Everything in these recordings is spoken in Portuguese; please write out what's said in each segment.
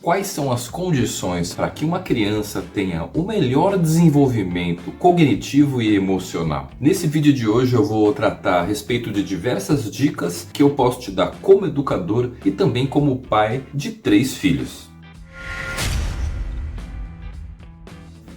Quais são as condições para que uma criança tenha o melhor desenvolvimento cognitivo e emocional? Nesse vídeo de hoje eu vou tratar a respeito de diversas dicas que eu posso te dar como educador e também como pai de 3 filhos.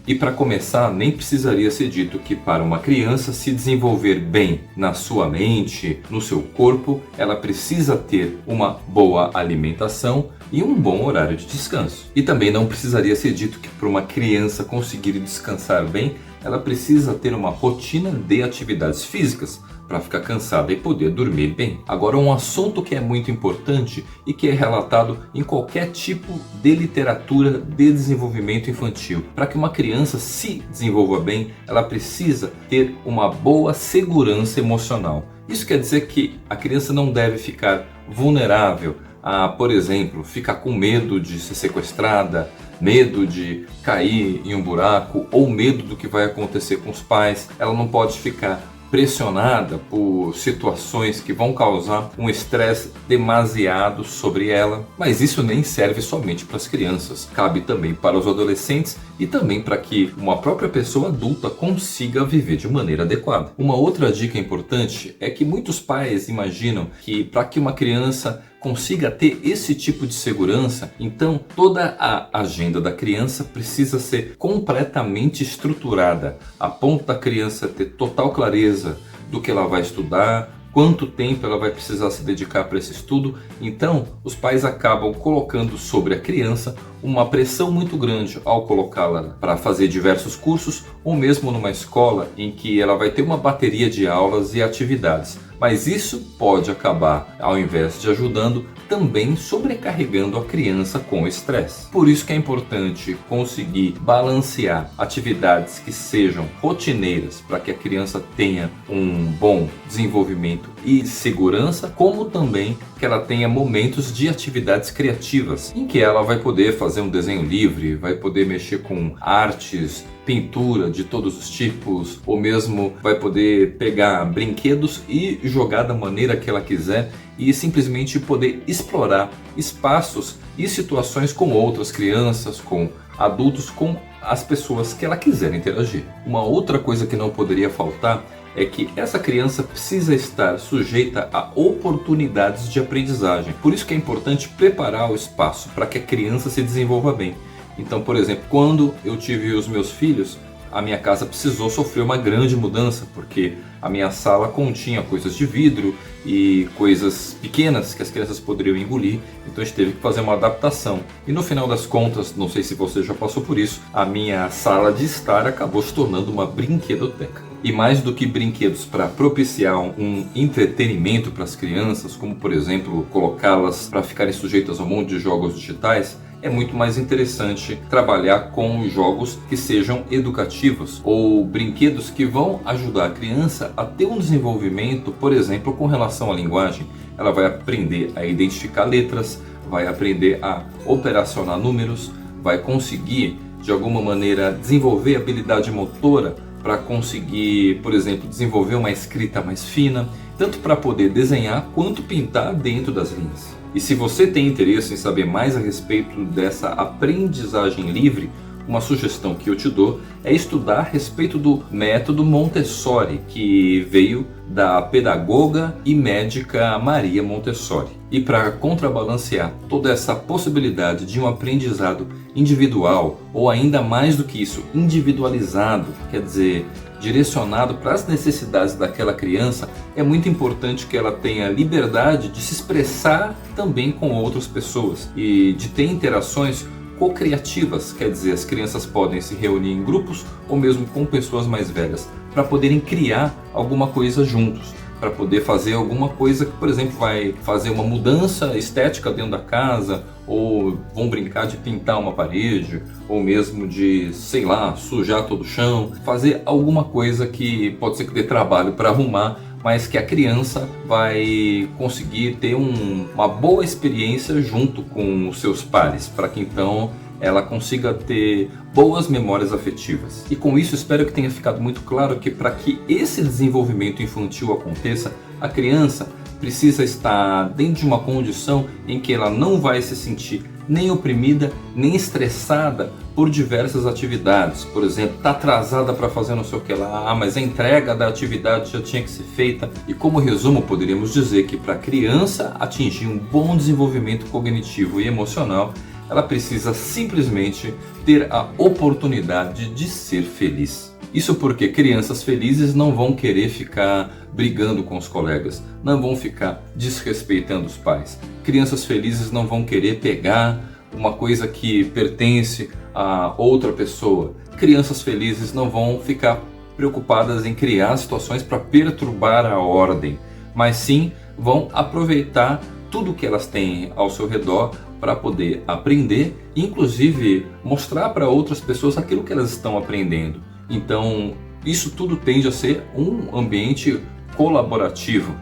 E para começar, nem precisaria ser dito que para uma criança se desenvolver bem na sua mente, no seu corpo, ela precisa ter uma boa alimentação e um bom horário de descanso. E também não precisaria ser dito que para uma criança conseguir descansar bem, ela precisa ter uma rotina de atividades físicas para ficar cansada e poder dormir bem. Agora, um assunto que é muito importante e que é relatado em qualquer tipo de literatura de desenvolvimento infantil. Para que uma criança se desenvolva bem, ela precisa ter uma boa segurança emocional. Isso quer dizer que a criança não deve ficar vulnerável a, por exemplo, ficar com medo de ser sequestrada, medo de cair em um buraco ou medo do que vai acontecer com os pais. Ela não pode ficar pressionada por situações que vão causar um estresse demasiado sobre ela. Mas isso nem serve somente para as crianças, cabe também para os adolescentes e também para que uma própria pessoa adulta consiga viver de maneira adequada. Uma outra dica importante é que muitos pais imaginam que para que uma criança consiga ter esse tipo de segurança, então toda a agenda da criança precisa ser completamente estruturada, a ponto da criança ter total clareza do que ela vai estudar, quanto tempo ela vai precisar se dedicar para esse estudo. Então os pais acabam colocando sobre a criança uma pressão muito grande ao colocá-la para fazer diversos cursos ou mesmo numa escola em que ela vai ter uma bateria de aulas e atividades. Mas isso pode acabar, ao invés de ajudando, também sobrecarregando a criança com estresse. Por isso que é importante conseguir balancear atividades que sejam rotineiras para que a criança tenha um bom desenvolvimento e segurança, como também que ela tenha momentos de atividades criativas, em que ela vai poder fazer um desenho livre, vai poder mexer com artes, pintura de todos os tipos, ou mesmo vai poder pegar brinquedos e jogar da maneira que ela quiser e simplesmente poder explorar espaços e situações com outras crianças, com adultos, com as pessoas que ela quiser interagir. Uma outra coisa que não poderia faltar é que essa criança precisa estar sujeita a oportunidades de aprendizagem. Por isso que é importante preparar o espaço para que a criança se desenvolva bem. Então, por exemplo, quando eu tive os meus filhos, a minha casa precisou sofrer uma grande mudança, porque a minha sala continha coisas de vidro e coisas pequenas que as crianças poderiam engolir, então a gente teve que fazer uma adaptação. E no final das contas, não sei se você já passou por isso, a minha sala de estar acabou se tornando uma brinquedoteca. E mais do que brinquedos para propiciar um entretenimento para as crianças, como por exemplo colocá-las para ficarem sujeitas a um monte de jogos digitais, é muito mais interessante trabalhar com jogos que sejam educativos ou brinquedos que vão ajudar a criança a ter um desenvolvimento, por exemplo, com relação à linguagem. Ela vai aprender a identificar letras, vai aprender a operacionar números, vai conseguir de alguma maneira desenvolver habilidade motora para conseguir, por exemplo, desenvolver uma escrita mais fina, tanto para poder desenhar quanto pintar dentro das linhas. E se você tem interesse em saber mais a respeito dessa aprendizagem livre, uma sugestão que eu te dou é estudar a respeito do método Montessori, que veio da pedagoga e médica Maria Montessori. E para contrabalancear toda essa possibilidade de um aprendizado individual, ou ainda mais do que isso, individualizado, quer dizer, direcionado para as necessidades daquela criança, é muito importante que ela tenha liberdade de se expressar também com outras pessoas e de ter interações co-criativas, quer dizer, as crianças podem se reunir em grupos ou mesmo com pessoas mais velhas para poderem criar alguma coisa juntos, para poder fazer alguma coisa que, por exemplo, vai fazer uma mudança estética dentro da casa, ou vão brincar de pintar uma parede, ou mesmo de, sei lá, sujar todo o chão, fazer alguma coisa que pode ser que dê trabalho para arrumar, mas que a criança vai conseguir ter uma boa experiência junto com os seus pares, para que então ela consiga ter boas memórias afetivas. E com isso espero que tenha ficado muito claro que para que esse desenvolvimento infantil aconteça, a criança precisa estar dentro de uma condição em que ela não vai se sentir nem oprimida, nem estressada por diversas atividades. Por exemplo, está atrasada para fazer não sei o que lá, mas a entrega da atividade já tinha que ser feita. E como resumo, poderíamos dizer que para a criança atingir um bom desenvolvimento cognitivo e emocional, ela precisa simplesmente ter a oportunidade de ser feliz. Isso porque crianças felizes não vão querer ficar brigando com os colegas, não vão ficar desrespeitando os pais. Crianças felizes não vão querer pegar uma coisa que pertence a outra pessoa. Crianças felizes não vão ficar preocupadas em criar situações para perturbar a ordem, mas sim vão aproveitar tudo que elas têm ao seu redor para poder aprender e inclusive mostrar para outras pessoas aquilo que elas estão aprendendo. Então, isso tudo tende a ser um ambiente colaborativo.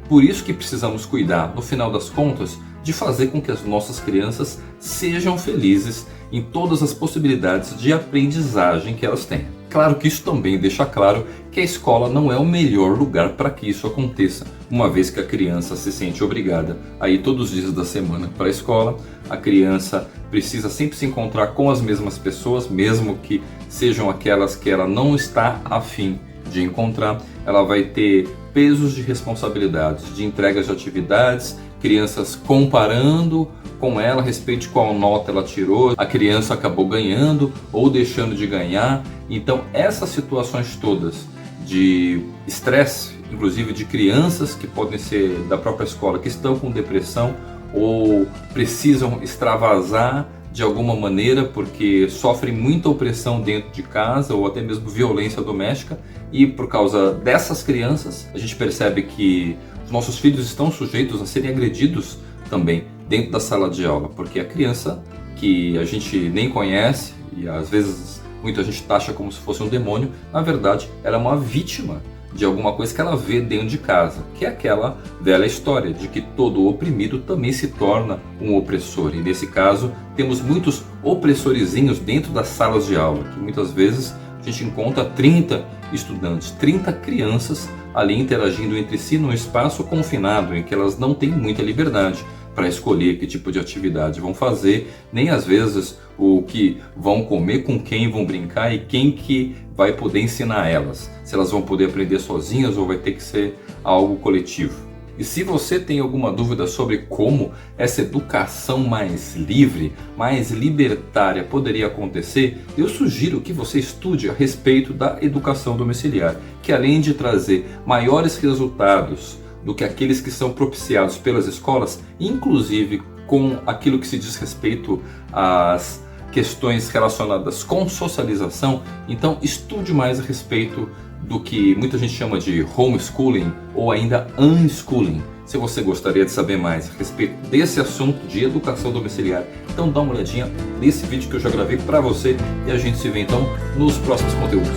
Por isso que precisamos cuidar, no final das contas, de fazer com que as nossas crianças sejam felizes em todas as possibilidades de aprendizagem que elas têm. Claro que isso também deixa claro que a escola não é o melhor lugar para que isso aconteça, uma vez que a criança se sente obrigada a ir todos os dias da semana para a escola. A criança precisa sempre se encontrar com as mesmas pessoas, mesmo que sejam aquelas que ela não está afim de encontrar. Ela vai ter pesos de responsabilidades, de entregas de atividades, crianças comparando com ela a respeito de qual nota ela tirou, a criança acabou ganhando ou deixando de ganhar. Então essas situações todas de estresse, inclusive de crianças que podem ser da própria escola, que estão com depressão ou precisam extravasar de alguma maneira porque sofrem muita opressão dentro de casa ou até mesmo violência doméstica, e por causa dessas crianças a gente percebe que os nossos filhos estão sujeitos a serem agredidos também dentro da sala de aula, porque a criança que a gente nem conhece e às vezes muita gente taxa como se fosse um demônio, na verdade ela é uma vítima de alguma coisa que ela vê dentro de casa, que é aquela velha história de que todo oprimido também se torna um opressor. E nesse caso temos muitos opressorizinhos dentro das salas de aula, que muitas vezes a gente encontra 30 estudantes, 30 crianças ali interagindo entre si num espaço confinado, em que elas não têm muita liberdade para escolher que tipo de atividade vão fazer, nem às vezes o que vão comer, com quem vão brincar e quem que vai poder ensinar elas. Se elas vão poder aprender sozinhas ou vai ter que ser algo coletivo. E se você tem alguma dúvida sobre como essa educação mais livre, mais libertária poderia acontecer, eu sugiro que você estude a respeito da educação domiciliar, que além de trazer maiores resultados do que aqueles que são propiciados pelas escolas, inclusive com aquilo que se diz respeito às questões relacionadas com socialização. Então estude mais a respeito do que muita gente chama de homeschooling ou ainda unschooling. Se você gostaria de saber mais a respeito desse assunto de educação domiciliar, então dá uma olhadinha nesse vídeo que eu já gravei para você e a gente se vê então nos próximos conteúdos.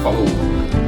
Falou!